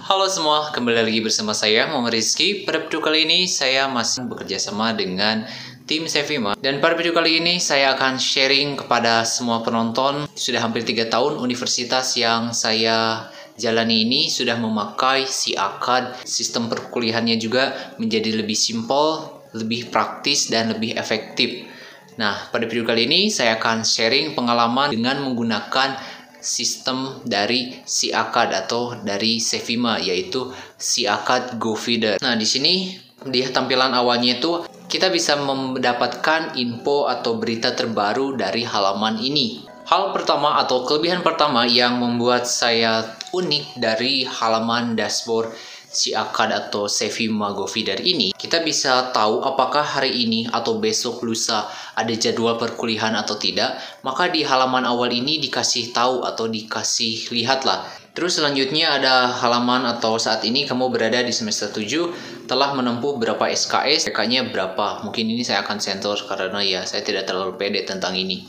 Halo semua, kembali lagi bersama saya, Muhammad Rizky. Pada video kali ini, saya masih bekerja sama dengan tim Sevima. Dan pada video kali ini, saya akan sharing kepada semua penonton. Sudah hampir 3 tahun universitas yang saya jalani ini sudah memakai si ACAD. Sistem perkuliahannya juga menjadi lebih simpel, lebih praktis, dan lebih efektif. Nah, pada video kali ini, saya akan sharing pengalaman dengan menggunakan sistem dari si ACAD atau dari Sevima, yaitu si ACAD Go Feeder. Nah, di sini di tampilan awalnya itu kita bisa mendapatkan info atau berita terbaru dari halaman ini. Hal pertama atau kelebihan pertama yang membuat saya unik dari halaman dashboard si ACAD atau Sevima Go Feeder ini, kita bisa tahu apakah hari ini atau besok lusa ada jadwal perkuliahan atau tidak. Maka di halaman awal ini dikasih tahu atau dikasih lihat lah. Terus selanjutnya ada halaman atau saat ini kamu berada di semester 7 telah menempuh berapa SKS, PK-nya berapa. Mungkin ini saya akan sensor karena ya saya tidak terlalu pede tentang ini.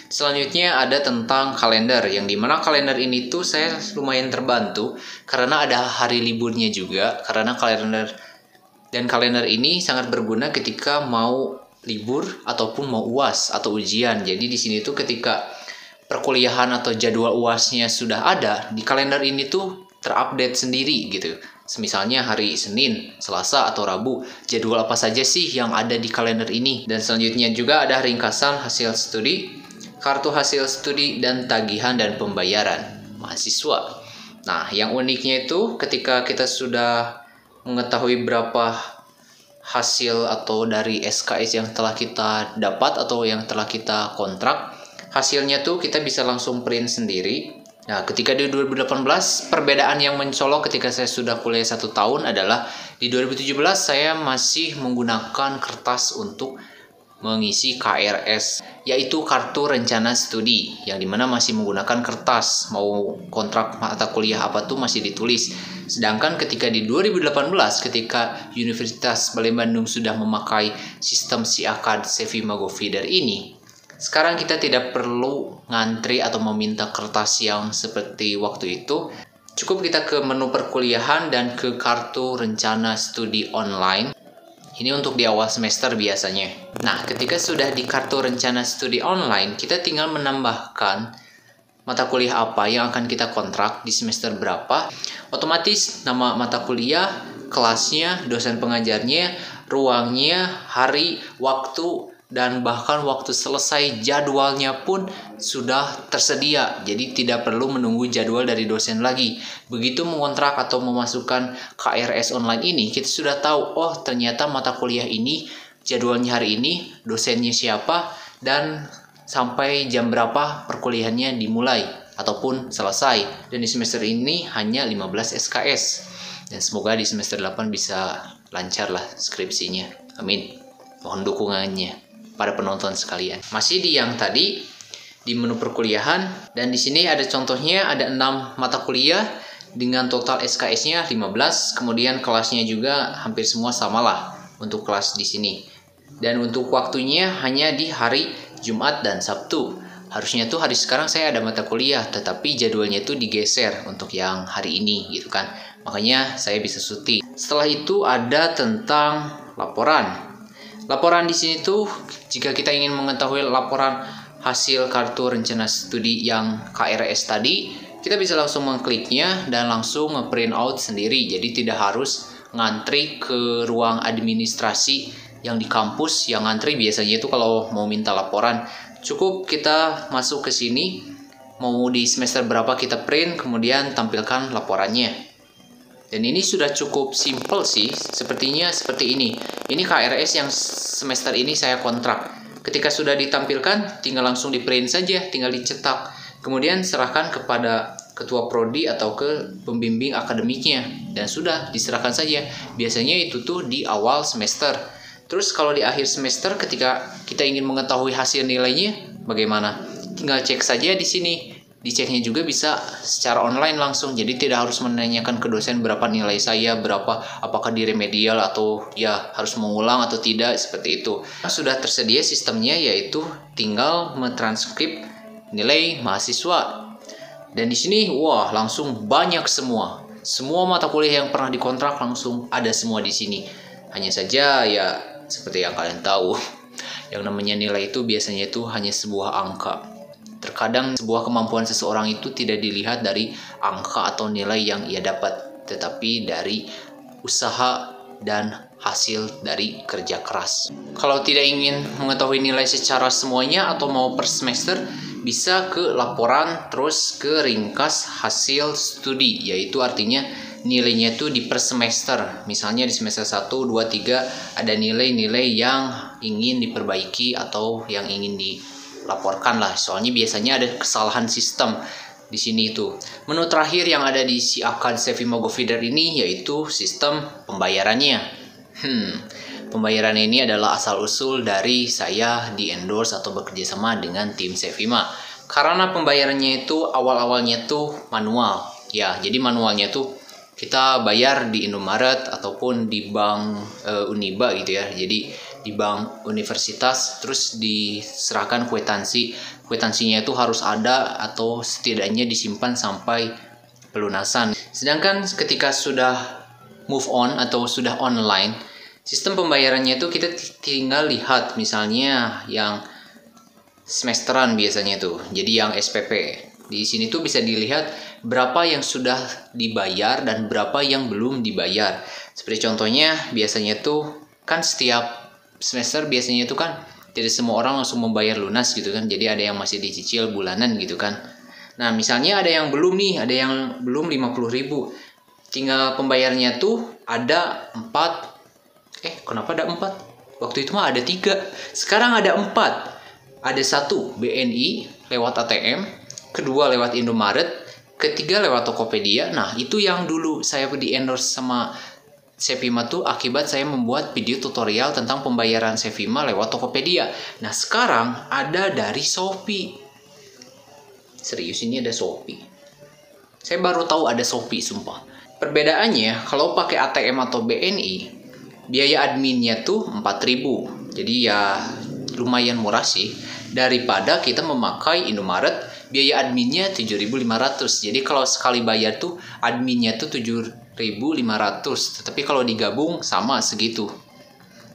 Selanjutnya ada tentang kalender, yang dimana kalender ini tuh saya lumayan terbantu karena ada hari liburnya juga, karena kalender ini sangat berguna ketika mau libur ataupun mau UAS atau ujian. Jadi di sini tuh ketika perkuliahan atau jadwal UASnya sudah ada, di kalender ini tuh terupdate sendiri gitu. Misalnya hari Senin, Selasa, atau Rabu, jadwal apa saja sih yang ada di kalender ini. Dan selanjutnya juga ada ringkasan hasil studi, kartu hasil studi, dan tagihan dan pembayaran mahasiswa. Nah, yang uniknya itu ketika kita sudah mengetahui berapa hasil atau dari SKS yang telah kita dapat atau yang telah kita kontrak, hasilnya tuh kita bisa langsung print sendiri. Nah, ketika di 2018, perbedaan yang mencolok ketika saya sudah kuliah 1 tahun adalah di 2017 saya masih menggunakan kertas untuk mengisi KRS, yaitu kartu rencana studi, yang dimana masih menggunakan kertas. Mau kontrak mata kuliah apa tuh masih ditulis. Sedangkan ketika di 2018, ketika Universitas Bali Bandung sudah memakai sistem si ACAD Sevima Go Feeder ini, sekarang kita tidak perlu ngantri atau meminta kertas yang seperti waktu itu. Cukup kita ke menu perkuliahan dan ke kartu rencana studi online. Ini untuk di awal semester biasanya. Nah, ketika sudah di kartu rencana studi online, kita tinggal menambahkan mata kuliah apa yang akan kita kontrak di semester berapa. Otomatis nama mata kuliah, kelasnya, dosen pengajarnya, ruangnya, hari, waktu, dan bahkan waktu selesai jadwalnya pun sudah tersedia. Jadi tidak perlu menunggu jadwal dari dosen lagi. Begitu mengontrak atau memasukkan KRS online ini, kita sudah tahu, oh ternyata mata kuliah ini jadwalnya hari ini, dosennya siapa, dan sampai jam berapa perkuliahannya dimulai ataupun selesai. Dan di semester ini hanya 15 SKS. Dan semoga di semester 8 bisa lancar lah skripsinya. Amin. Mohon dukungannya para penonton sekalian. Masih di yang tadi, di menu perkuliahan, dan di sini ada contohnya, ada 6 mata kuliah dengan total SKS-nya 15, kemudian kelasnya juga hampir semua samalah untuk kelas di sini. Dan untuk waktunya hanya di hari Jumat dan Sabtu. Harusnya tuh hari sekarang saya ada mata kuliah, tetapi jadwalnya tuh digeser untuk yang hari ini gitu kan. Makanya saya bisa cuti. Setelah itu ada tentang laporan. Laporan di sini tuh jika kita ingin mengetahui laporan hasil kartu rencana studi yang KRS tadi, kita bisa langsung mengkliknya dan langsung nge-print out sendiri. Jadi tidak harus ngantri ke ruang administrasi yang di kampus. Yang ngantri biasanya itu kalau mau minta laporan. Cukup kita masuk ke sini, mau di semester berapa kita print, kemudian tampilkan laporannya. Dan ini sudah cukup simple sih, sepertinya seperti ini. Ini KRS yang semester ini saya kontrak. Ketika sudah ditampilkan, tinggal langsung di print saja, tinggal dicetak. Kemudian serahkan kepada ketua prodi atau ke pembimbing akademiknya. Dan sudah diserahkan saja. Biasanya itu tuh di awal semester. Terus kalau di akhir semester ketika kita ingin mengetahui hasil nilainya, bagaimana? Tinggal cek saja di sini. Diceknya juga bisa secara online langsung, jadi tidak harus menanyakan ke dosen berapa nilai saya, berapa, apakah di remedial atau ya harus mengulang atau tidak, seperti itu. Sudah tersedia sistemnya, yaitu tinggal mentranskrip nilai mahasiswa. Dan di sini wah langsung banyak semua. Semua mata kuliah yang pernah dikontrak langsung ada semua di sini. Hanya saja ya seperti yang kalian tahu, yang namanya nilai itu biasanya itu hanya sebuah angka. Terkadang sebuah kemampuan seseorang itu tidak dilihat dari angka atau nilai yang ia dapat, tetapi dari usaha dan hasil dari kerja keras. Kalau tidak ingin mengetahui nilai secara semuanya atau mau per semester, bisa ke laporan terus ke ringkas hasil studi, yaitu artinya nilainya itu di per semester. Misalnya di semester 1, 2, 3 ada nilai-nilai yang ingin diperbaiki atau yang ingin dilaporkan lah. Soalnya biasanya ada kesalahan sistem di sini itu. Menu terakhir yang ada di si Akad Sevima Go Feeder ini yaitu sistem pembayarannya. Pembayaran ini adalah asal-usul dari saya di endorse atau bekerja sama dengan tim Sevima. Karena pembayarannya itu awal-awalnya tuh manual. Ya, jadi manualnya tuh kita bayar di Indomaret ataupun di bank Uniba gitu ya. Jadi di bank universitas terus diserahkan kwitansinya itu harus ada atau setidaknya disimpan sampai pelunasan. Sedangkan ketika sudah move on atau sudah online, sistem pembayarannya itu kita tinggal lihat misalnya yang semesteran biasanya tuh. Jadi yang SPP. Di sini tuh bisa dilihat berapa yang sudah dibayar dan berapa yang belum dibayar. Seperti contohnya biasanya tuh kan setiap semester biasanya itu kan tidak semua orang langsung membayar lunas gitu kan. Jadi ada yang masih dicicil bulanan gitu kan. Nah misalnya ada yang belum nih, ada yang belum 50.000. Tinggal pembayarnya tuh ada 4. Kenapa ada 4? Waktu itu mah ada 3. Sekarang ada 4. Ada 1 BNI lewat ATM, kedua lewat Indomaret, ketiga lewat Tokopedia. Nah itu yang dulu saya di endorse sama Sevima tuh akibat saya membuat video tutorial tentang pembayaran Sevima lewat Tokopedia. Nah sekarang ada dari Shopee. Serius ini ada Shopee. Saya baru tahu ada Shopee sumpah. Perbedaannya kalau pakai ATM atau BNI, biaya adminnya tuh 4.000. Jadi ya lumayan murah sih. Daripada kita memakai Indomaret, biaya adminnya 7.500. Jadi kalau sekali bayar tuh adminnya tuh 7.500, tetapi kalau digabung sama segitu.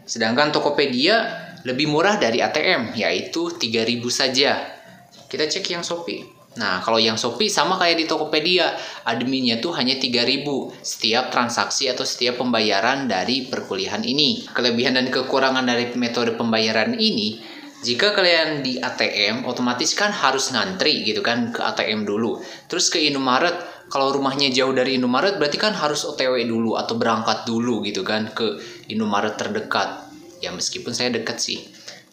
Sedangkan Tokopedia lebih murah dari ATM, yaitu 3.000 saja. Kita cek yang Shopee. Nah, kalau yang Shopee sama kayak di Tokopedia, adminnya tuh hanya 3.000 setiap transaksi atau setiap pembayaran dari perkuliahan ini. Kelebihan dan kekurangan dari metode pembayaran ini, jika kalian di ATM, otomatis kan harus ngantri gitu kan ke ATM dulu. Terus ke Indomaret, kalau rumahnya jauh dari Indomaret berarti kan harus OTW dulu atau berangkat dulu gitu kan ke Indomaret terdekat. Ya meskipun saya dekat sih.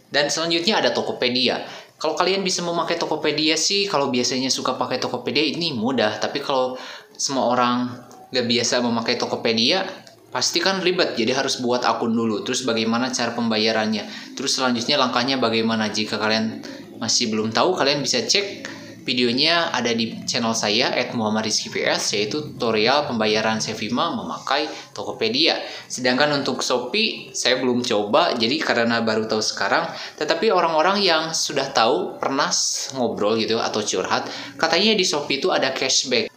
Dan selanjutnya ada Tokopedia. Kalau kalian bisa memakai Tokopedia sih, kalau biasanya suka pakai Tokopedia ini mudah. Tapi kalau semua orang gak biasa memakai Tokopedia, pasti kan ribet, jadi harus buat akun dulu. Terus bagaimana cara pembayarannya. Terus selanjutnya langkahnya bagaimana. Jika kalian masih belum tahu, kalian bisa cek videonya ada di channel saya @muhammadrizkyps, yaitu tutorial pembayaran Sevima memakai Tokopedia. Sedangkan untuk Shopee saya belum coba, jadi karena baru tahu sekarang. Tetapi orang-orang yang sudah tahu pernah ngobrol gitu atau curhat, katanya di Shopee itu ada cashback.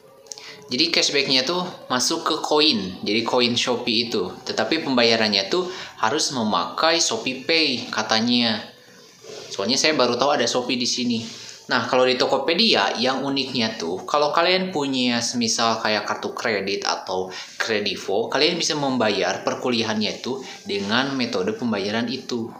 Jadi cashbacknya tuh masuk ke koin, jadi koin Shopee itu. Tetapi pembayarannya tuh harus memakai Shopee Pay katanya. Soalnya saya baru tahu ada Shopee di sini. Nah kalau di Tokopedia yang uniknya tuh, kalau kalian punya semisal kayak kartu kredit atau kredivo, kalian bisa membayar perkuliahannya itu dengan metode pembayaran itu.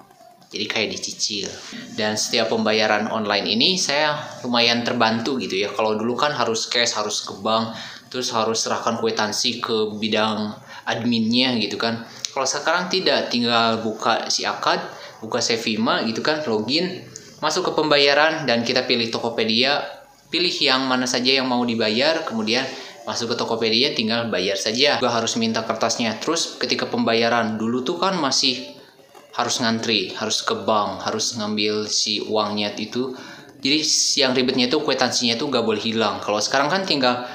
Jadi kayak dicicil. Dan setiap pembayaran online ini saya lumayan terbantu gitu ya. Kalau dulu kan harus cash, harus ke bank, terus harus serahkan kwitansi ke bidang adminnya gitu kan. Kalau sekarang tidak, tinggal buka si Akad, buka Sevima gitu kan, login, masuk ke pembayaran dan kita pilih Tokopedia, pilih yang mana saja yang mau dibayar, kemudian masuk ke Tokopedia tinggal bayar saja. Juga harus minta kertasnya. Terus ketika pembayaran dulu tuh kan masih harus ngantri, harus ke bank, harus ngambil si uangnya itu. Jadi yang ribetnya itu kwitansinya tuh gak boleh hilang. Kalau sekarang kan tinggal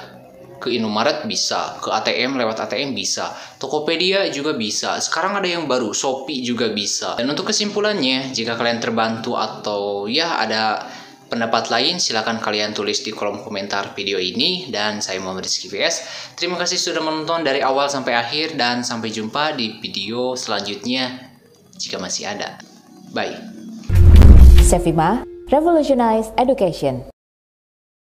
ke Indomaret bisa, ke ATM lewat ATM bisa, Tokopedia juga bisa. Sekarang ada yang baru, Shopee juga bisa. Dan untuk kesimpulannya, jika kalian terbantu atau ya ada pendapat lain silahkan kalian tulis di kolom komentar video ini. Dan saya Muhammad Rizky VS. Terima kasih sudah menonton dari awal sampai akhir dan sampai jumpa di video selanjutnya jika masih ada. Bye. Cevima, revolutionize education.